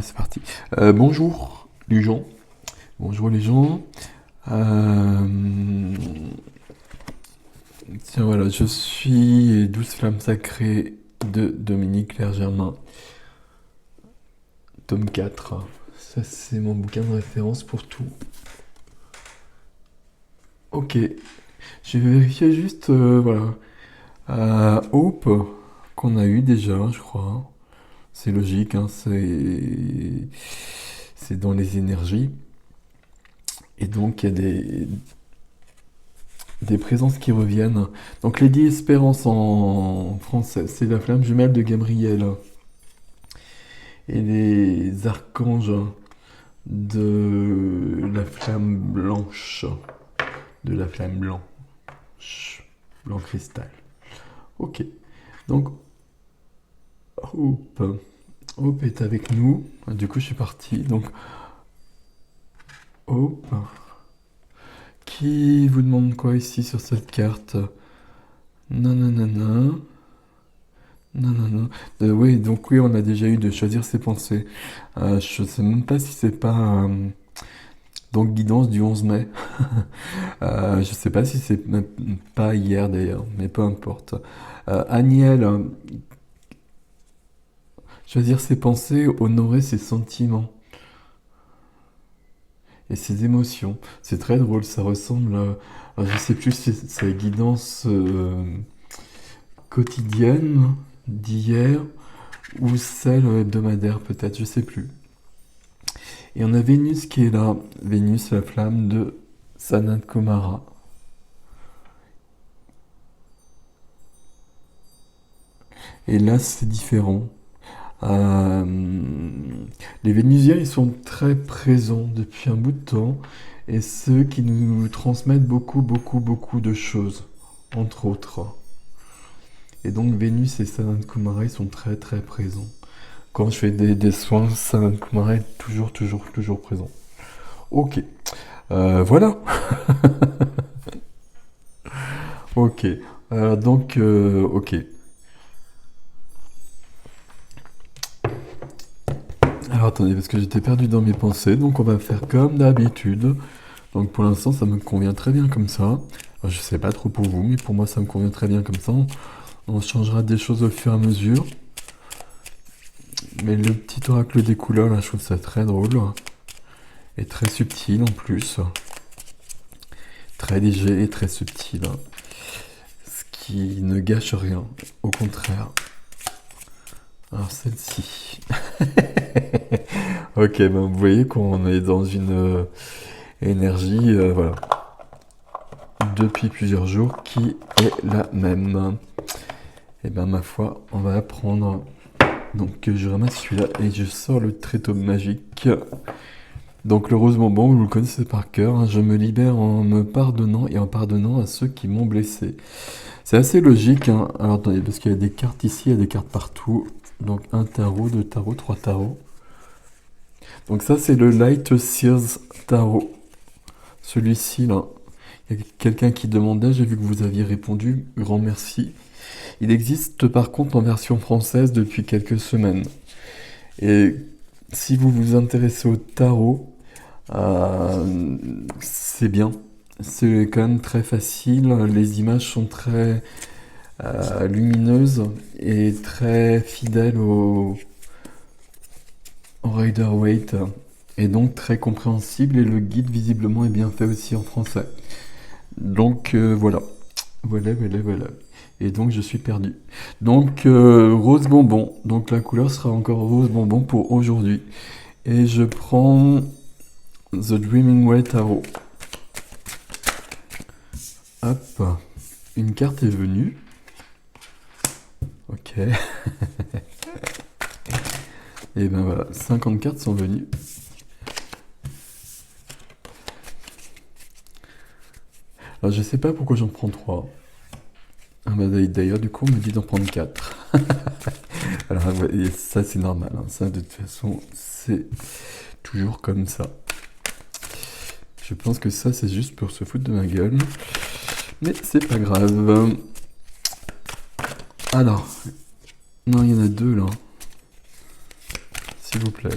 C'est parti. Bonjour les gens. Bonjour les gens. Euh, Tiens voilà, je suis 12 flammes sacrées de Dominique Clerc-Germain, tome 4. Ça c'est mon bouquin de référence pour tout. Ok, je vais vérifier juste, voilà. Hope, qu'on a eu déjà, je crois. C'est logique, hein, c'est dans les énergies. Et donc, il y a des présences qui reviennent. Donc, Lady Espérance en français, c'est la flamme jumelle de Gabriel. Et les archanges de la flamme blanche. De la flamme blanche. Blanc cristal. Ok. Donc, Hope. Hope est avec nous. Du coup, je suis parti. Donc, Hope. Qui vous demande quoi ici sur cette carte? Nanana. Nanana. Oui, donc oui, on a déjà eu de choisir ses pensées. Je sais même pas si c'est pas donc guidance du 11 mai. Je sais pas si c'est même pas hier d'ailleurs, mais peu importe. Aniel, choisir ses pensées, honorer ses sentiments et ses émotions. C'est très drôle, ça ressemble je sais plus si c'est guidance quotidienne d'hier ou celle hebdomadaire peut-être, je sais plus. Et on a Vénus qui est là, Vénus la flamme de Sanat Kumara. Et là c'est différent. Euh, les Vénusiens ils sont très présents depuis un bout de temps et ceux qui nous transmettent beaucoup beaucoup beaucoup de choses, entre autres. Et donc Vénus et Sanat Kumara ils sont très très présents. Quand je fais des soins, Sanat Kumara est toujours toujours toujours présent. Ok. Voilà. Ok. Ok. Alors attendez, parce que j'étais perdu dans mes pensées, donc on va faire comme d'habitude. Donc pour l'instant, ça me convient très bien comme ça. Alors, je sais pas trop pour vous, mais pour moi, ça me convient très bien comme ça. On changera des choses au fur et à mesure. Mais le petit oracle des couleurs, là, je trouve ça très drôle. Et très subtil en plus. Très léger et très subtil. Ce qui ne gâche rien. Au contraire. Alors celle-ci. Ok, ben vous voyez qu'on est dans une énergie, voilà, depuis plusieurs jours, qui est la même. Et ben ma foi, on va apprendre. Donc je ramasse celui-là et je sors le tréteau magique. Donc le rose bonbon, vous le connaissez par cœur, hein. Je me libère en me pardonnant et en pardonnant à ceux qui m'ont blessé. C'est assez logique, hein. Alors attendez, parce qu'il y a des cartes ici, il y a des cartes partout. Donc un tarot, deux tarots, trois tarots. Donc ça c'est le Light Sears Tarot. Celui-ci là. Il y a quelqu'un qui demandait, j'ai vu que vous aviez répondu, grand merci. Il existe par contre en version française depuis quelques semaines. Et si vous vous intéressez au tarot, c'est bien. C'est quand même très facile. Les images sont très lumineuses et très fidèles au Rider-Waite. Et donc très compréhensible. Et le guide visiblement est bien fait aussi en français. Donc voilà. Voilà. Et donc je suis perdu. Donc rose bonbon. Donc la couleur sera encore rose bonbon pour aujourd'hui. Et je prends The Dreaming Way Tarot. Hop. Une carte est venue. Ok. Et ben voilà, 50 cartes sont venues. Alors je sais pas pourquoi j'en prends 3. Ah bah d'ailleurs du coup on me dit d'en prendre 4. Alors ouais, ça c'est normal, hein. Ça de toute façon c'est toujours comme ça. Je pense que ça c'est juste pour se foutre de ma gueule. Mais c'est pas grave. Alors, non il y en a deux là. s'il vous plaît.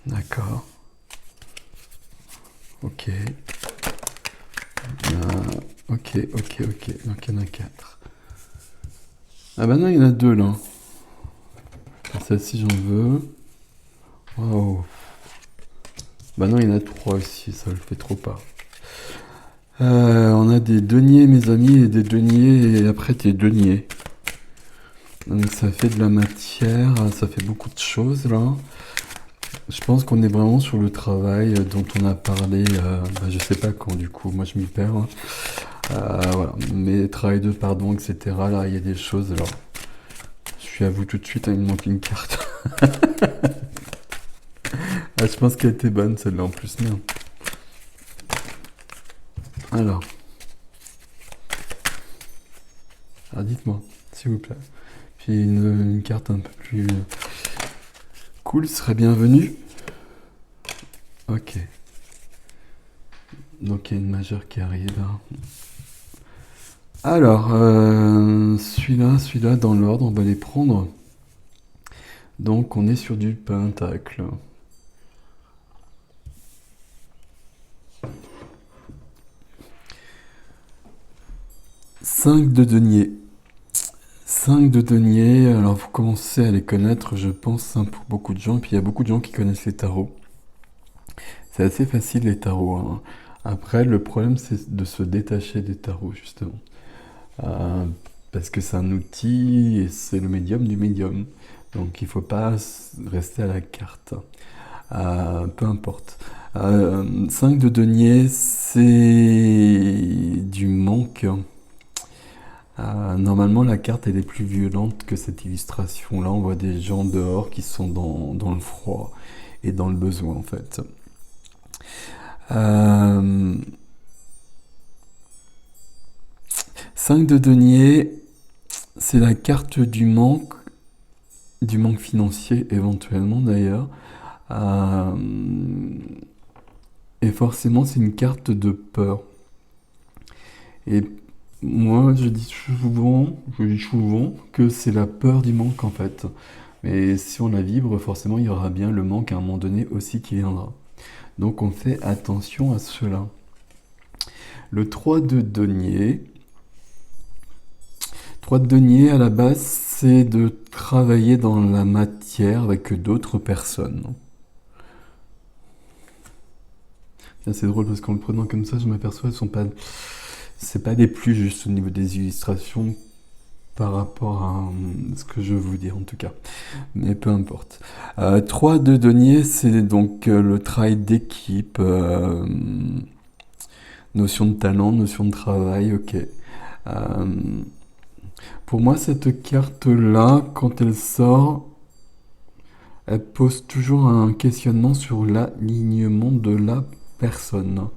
D'accord. Ok. Ok. Donc il y en a 4. Ah bah non, il y en a 2 là. Celle-ci, j'en veux. Waouh. Bah non, il y en a 3 aussi, ça le fait trop pas. On a des deniers, mes amis, et des deniers, et après des deniers. Donc ça fait de la matière, ça fait beaucoup de choses là. Je pense qu'on est vraiment sur le travail dont on a parlé, je sais pas quand du coup, moi je m'y perds. Hein. Voilà, mais travail de pardon, etc. Là, il y a des choses. Alors, je suis à vous tout de suite, hein, il me manque une carte. Ah, je pense qu'elle était bonne celle-là en plus, merde. Alors, dites-moi, s'il vous plaît. Puis une carte un peu plus cool serait bienvenue. Ok. Donc il y a une majeure qui arrive. Alors, celui-là, dans l'ordre, on va les prendre. Donc on est sur du pentacle. Cinq de denier. 5 de denier, alors vous commencez à les connaître, je pense, hein, pour beaucoup de gens. Et puis il y a beaucoup de gens qui connaissent les tarots. C'est assez facile les tarots. Hein. Après, le problème, c'est de se détacher des tarots, justement. Euh, Parce que c'est un outil et c'est le médium du médium. Donc il ne faut pas rester à la carte. Peu importe. 5 de denier, c'est du manque. Normalement, la carte elle est plus violente que cette illustration. Là, on voit des gens dehors qui sont dans le froid et dans le besoin, en fait. Euh, 5 de denier, c'est la carte du manque financier éventuellement d'ailleurs. Euh, et forcément, c'est une carte de peur. Et moi, je dis souvent que c'est la peur du manque en fait. Mais si on la vibre, forcément, il y aura bien le manque à un moment donné aussi qui viendra. Donc on fait attention à cela. Le 3 de denier. 3 de denier, à la base, c'est de travailler dans la matière avec d'autres personnes. C'est drôle parce qu'en le prenant comme ça, je m'aperçois c'est pas des plus justes au niveau des illustrations par rapport à ce que je veux vous dire en tout cas. Mais peu importe. 3 de denier, c'est donc le travail d'équipe, notion de talent, notion de travail, ok. Pour moi, cette carte-là, quand elle sort, elle pose toujours un questionnement sur l'alignement de la personne.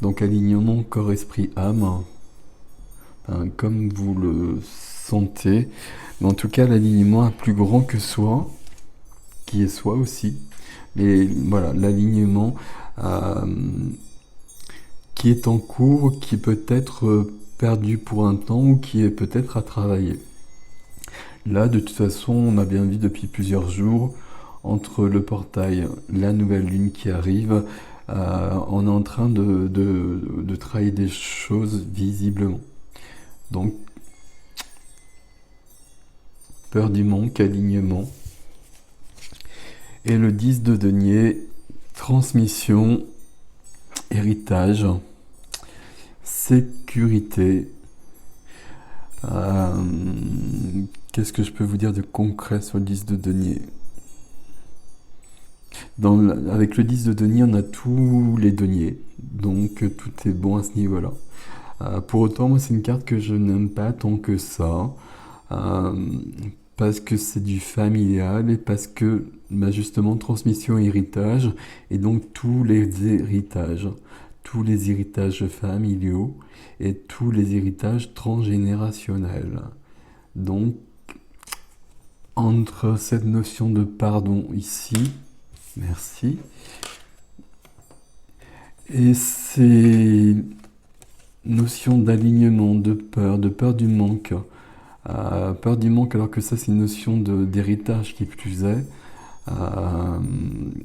Donc alignement corps, esprit, âme, comme vous le sentez. Mais en tout cas, l'alignement est plus grand que soi, qui est soi aussi. Mais voilà, l'alignement qui est en cours, qui peut être perdu pour un temps ou qui est peut-être à travailler. Là, de toute façon, on a bien vu depuis plusieurs jours, entre le portail, la nouvelle lune qui arrive, on est en train de travailler des choses visiblement. Donc, peur du manque, alignement. Et le 10 de denier, transmission, héritage, sécurité. Qu'est-ce que je peux vous dire de concret sur le 10 de denier? Avec le 10 de denier, on a tous les deniers. Donc tout est bon à ce niveau-là. Pour autant, moi, c'est une carte que je n'aime pas tant que ça. Parce que c'est du familial et parce que justement transmission et héritage et donc tous les héritages familiaux et tous les héritages transgénérationnels. Donc entre cette notion de pardon ici, merci, et c'est notion d'alignement, de peur du manque. Peur du manque, alors que ça, c'est une notion d'héritage qui plus est.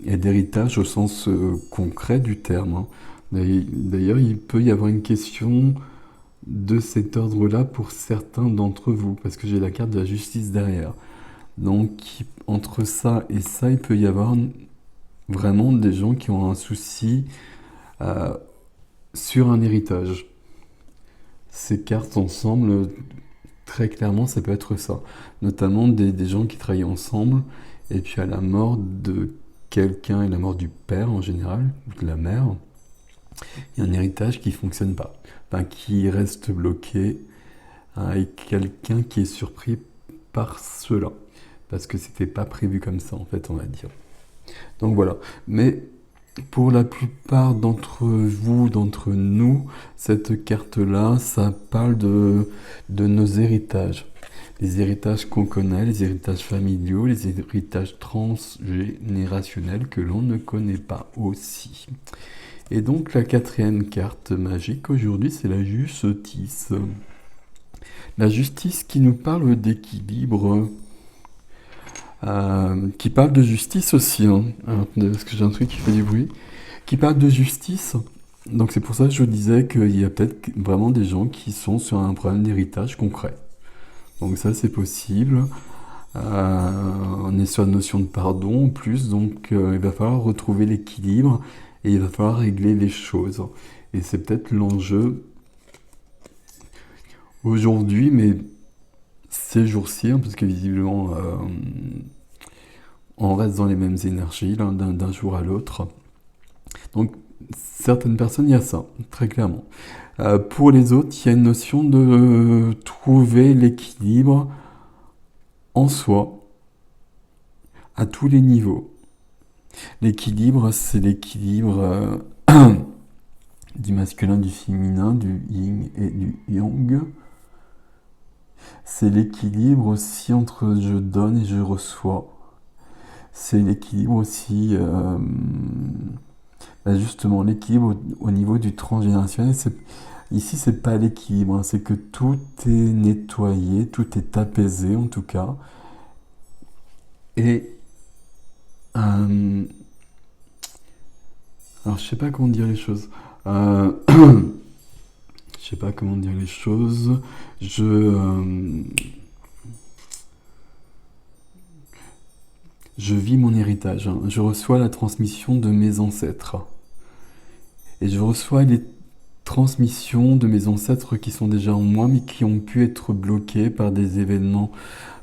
Et d'héritage au sens concret du terme, hein. D'ailleurs, il peut y avoir une question de cet ordre-là pour certains d'entre vous, parce que j'ai la carte de la justice derrière. Donc, entre ça et ça, il peut y avoir vraiment des gens qui ont un souci sur un héritage. Ces cartes ensemble, très clairement, ça peut être ça. Notamment des gens qui travaillent ensemble, et puis à la mort de quelqu'un et la mort du père en général, ou de la mère, il y a un héritage qui ne fonctionne pas, enfin, qui reste bloqué, et quelqu'un qui est surpris par cela, parce que c'était pas prévu comme ça en fait, on va dire. Donc voilà, mais pour la plupart d'entre vous, d'entre nous, cette carte-là, ça parle de nos héritages. Les héritages qu'on connaît, les héritages familiaux, les héritages transgénérationnels que l'on ne connaît pas aussi. Et donc la quatrième carte magique aujourd'hui, c'est la justice. La justice qui nous parle d'équilibre, qui parle de justice aussi, hein. Alors, parce que j'ai un truc qui fait du bruit, qui parle de justice. Donc c'est pour ça que je disais qu'il y a peut-être vraiment des gens qui sont sur un problème d'héritage concret. Donc ça c'est possible. On est sur la notion de pardon en plus, donc il va falloir retrouver l'équilibre et il va falloir régler les choses. Et c'est peut-être l'enjeu aujourd'hui, mais ces jours-ci, hein, parce que visiblement on reste dans les mêmes énergies là, d'un jour à l'autre. Donc certaines personnes, il y a ça, très clairement. Pour les autres, il y a une notion de trouver l'équilibre en soi, à tous les niveaux. L'équilibre, c'est l'équilibre du masculin, du féminin, du yin et du yang. C'est l'équilibre aussi entre je donne et je reçois. C'est l'équilibre aussi, justement, l'équilibre au niveau du transgénérationnel. Ici, c'est pas l'équilibre, hein, c'est que tout est nettoyé, tout est apaisé en tout cas. Et alors, je sais pas comment dire les choses. Je sais pas comment dire les choses. Je vis mon héritage, hein. Je reçois la transmission de mes ancêtres. Et je reçois les transmissions de mes ancêtres qui sont déjà en moi, mais qui ont pu être bloqués par des événements,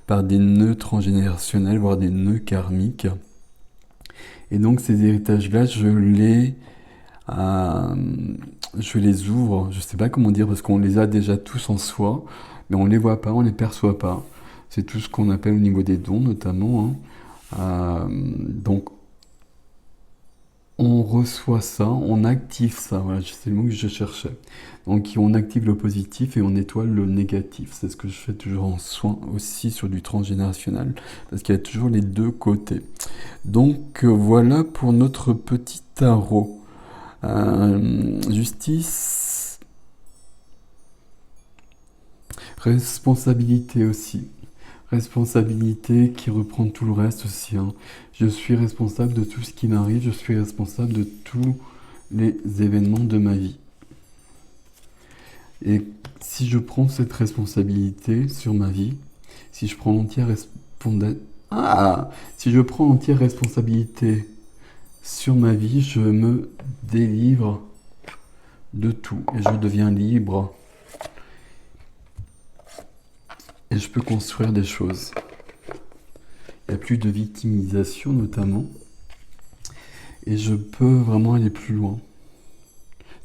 par des nœuds transgénérationnels, voire des nœuds karmiques. Et donc ces héritages-là, je les ouvre, je sais pas comment dire, parce qu'on les a déjà tous en soi, mais on les voit pas, on les perçoit pas. C'est tout ce qu'on appelle au niveau des dons, notamment, hein. Donc, on reçoit ça, on active ça, voilà, c'est le mot que je cherchais. Donc, on active le positif et on étoile le négatif. C'est ce que je fais toujours en soin aussi sur du transgénérationnel, parce qu'il y a toujours les deux côtés. Donc, voilà pour notre petit tarot. Justice, responsabilité aussi. Responsabilité qui reprend tout le reste aussi, hein. Je suis responsable de tout ce qui m'arrive, je suis responsable de tous les événements de ma vie. Et si je prends cette responsabilité sur ma vie, si je prends si je prends entière responsabilité sur ma vie, je me délivre de tout et je deviens libre. Et je peux construire des choses. Il n'y a plus de victimisation notamment. Et je peux vraiment aller plus loin.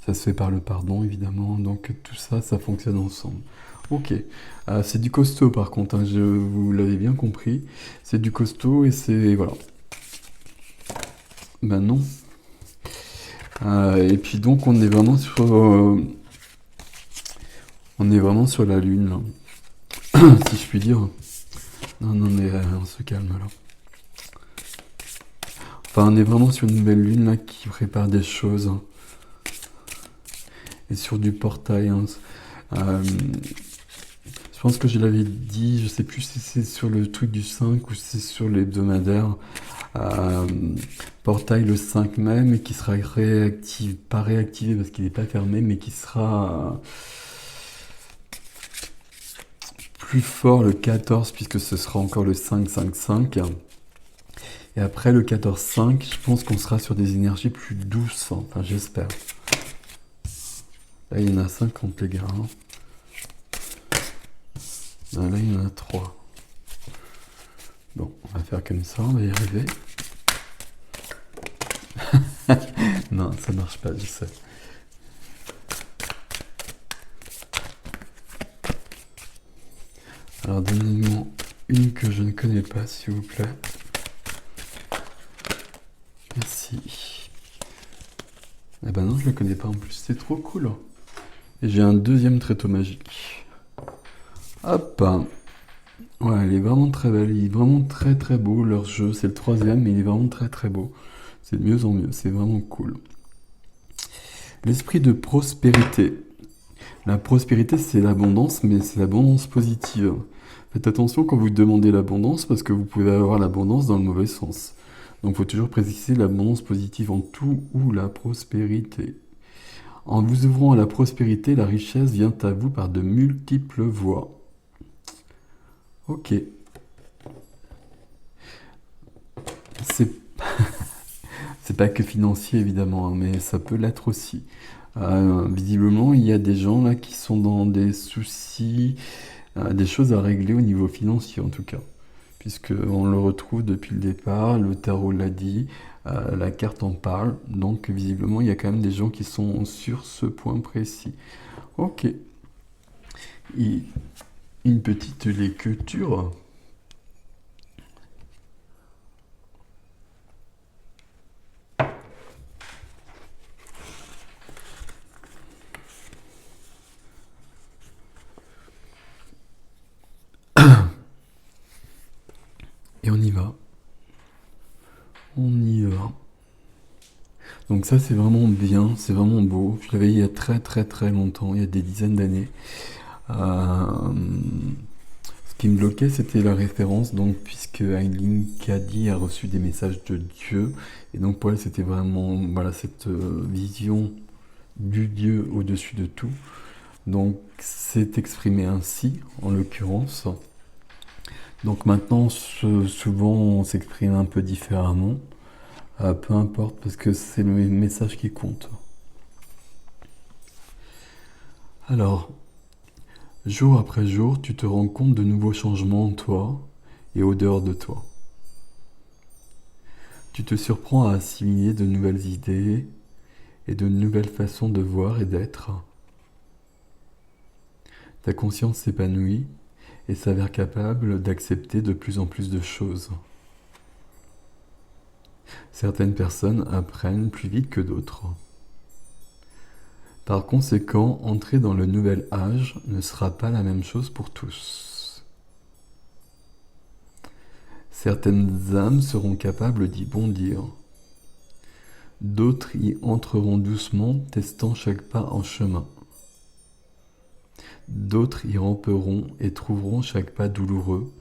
Ça se fait par le pardon évidemment. Donc tout ça, ça fonctionne ensemble. Ok. C'est du costaud par contre, hein, vous l'avez bien compris. C'est du costaud et c'est... Voilà. Ben non. Et puis donc on est vraiment sur la lune là. Si je puis dire. Non, mais on se calme là. Enfin, on est vraiment sur une nouvelle lune là qui prépare des choses. et sur du portail, hein. Euh, je pense que je l'avais dit, je sais plus si c'est sur le truc du 5 ou si c'est sur l'hebdomadaire. Euh, Portail le 5 mai, mais qui sera réactivé, pas réactivé parce qu'il n'est pas fermé, mais qui sera plus fort le 14 puisque ce sera encore le 5-5-5. Et après le 14-5, je pense qu'on sera sur des énergies plus douces, enfin j'espère. Là il y en a 50 les gars. Hein. Là il y en a 3. Bon, on va faire comme ça, on va y arriver. Non, ça marche pas, je sais. Alors donnez-moi une que je ne connais pas, s'il vous plaît. Ici. Eh ben non, je le connais pas en plus, c'est trop cool. Et j'ai un deuxième tréteau magique. Hop. Ouais, il est vraiment très belle, il est vraiment très très beau leur jeu, c'est le 3e, mais il est vraiment très très beau. C'est de mieux en mieux, c'est vraiment cool. L'esprit de prospérité. La prospérité, c'est l'abondance, mais c'est l'abondance positive. Faites attention quand vous demandez l'abondance, parce que vous pouvez avoir l'abondance dans le mauvais sens. Donc il faut toujours préciser l'abondance positive en tout ou la prospérité. En vous ouvrant à la prospérité, la richesse vient à vous par de multiples voies. Ok. C'est c'est pas que financier évidemment, hein, mais ça peut l'être aussi. Visiblement, il y a des gens là qui sont dans des soucis, des choses à régler au niveau financier en tout cas. Puisque on le retrouve depuis le départ, le tarot l'a dit, la carte en parle, donc visiblement il y a quand même des gens qui sont sur ce point précis. Ok. Et une petite lecture. Et on y va. On y va. Donc ça c'est vraiment bien, c'est vraiment beau. Je l'avais il y a très très très longtemps, il y a des dizaines d'années. Euh, Ce qui me bloquait c'était la référence, donc puisque Aileen Cady a reçu des messages de Dieu, et donc pour elle c'était vraiment voilà, cette vision du Dieu au-dessus de tout. Donc c'est exprimé ainsi en l'occurrence. Donc maintenant souvent on s'exprime un peu différemment. Peu importe, parce que c'est le message qui compte. Alors, jour après jour, tu te rends compte de nouveaux changements en toi et au dehors de toi. Tu te surprends à assimiler de nouvelles idées et de nouvelles façons de voir et d'être. Ta conscience s'épanouit et s'avère capable d'accepter de plus en plus de choses. Certaines personnes apprennent plus vite que d'autres. Par conséquent, entrer dans le nouvel âge ne sera pas la même chose pour tous. Certaines âmes seront capables d'y bondir. D'autres y entreront doucement, testant chaque pas en chemin. D'autres y ramperont et trouveront chaque pas douloureux,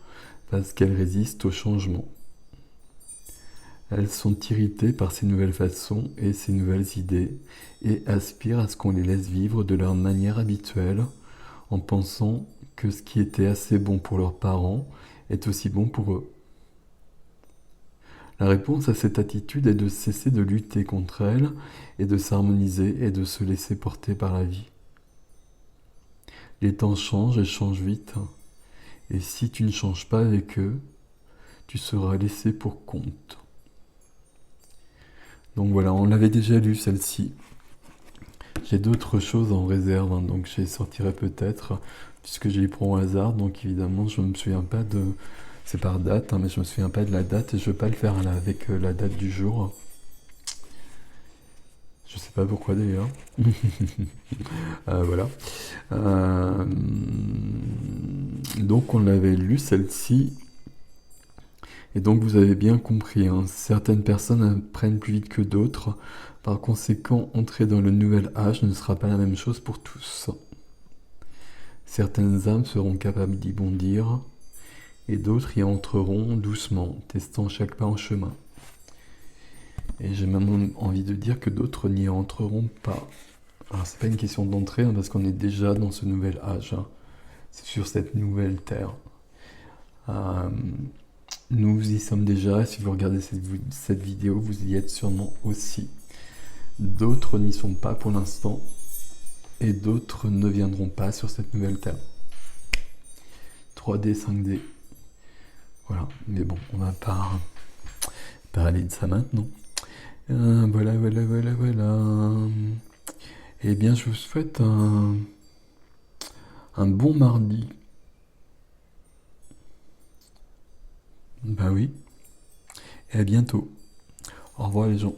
parce qu'elles résistent au changement. Elles sont irritées par ces nouvelles façons et ces nouvelles idées, et aspirent à ce qu'on les laisse vivre de leur manière habituelle, en pensant que ce qui était assez bon pour leurs parents est aussi bon pour eux. La réponse à cette attitude est de cesser de lutter contre elle et de s'harmoniser et de se laisser porter par la vie. Les temps changent et changent vite, et si tu ne changes pas avec eux, tu seras laissé pour compte. Donc voilà, on l'avait déjà lu celle-ci. J'ai d'autres choses en réserve, hein, donc je les sortirai peut-être, puisque je les prends au hasard, donc évidemment je ne me souviens pas de... C'est par date, hein, mais je me souviens pas de la date, et je ne vais pas le faire là, avec la date du jour. Je sais pas pourquoi d'ailleurs. Voilà. Donc on l'avait lu celle-ci. Et donc vous avez bien compris, hein, certaines personnes apprennent plus vite que d'autres. Par conséquent, entrer dans le nouvel âge ne sera pas la même chose pour tous. Certaines âmes seront capables d'y bondir, et d'autres y entreront doucement, testant chaque pas en chemin. Et j'ai même envie de dire que d'autres n'y entreront pas. Alors c'est pas une question d'entrée, hein, parce qu'on est déjà dans ce nouvel âge, hein. C'est sur cette nouvelle terre. Euh, nous y sommes déjà, si vous regardez cette vidéo, vous y êtes sûrement aussi. D'autres n'y sont pas pour l'instant, et d'autres ne viendront pas sur cette nouvelle terre. 3D, 5D. Voilà, mais bon, on va pas parler de ça maintenant. Voilà. Eh bien, je vous souhaite un bon mardi. Bah oui. Et à bientôt. Au revoir les gens.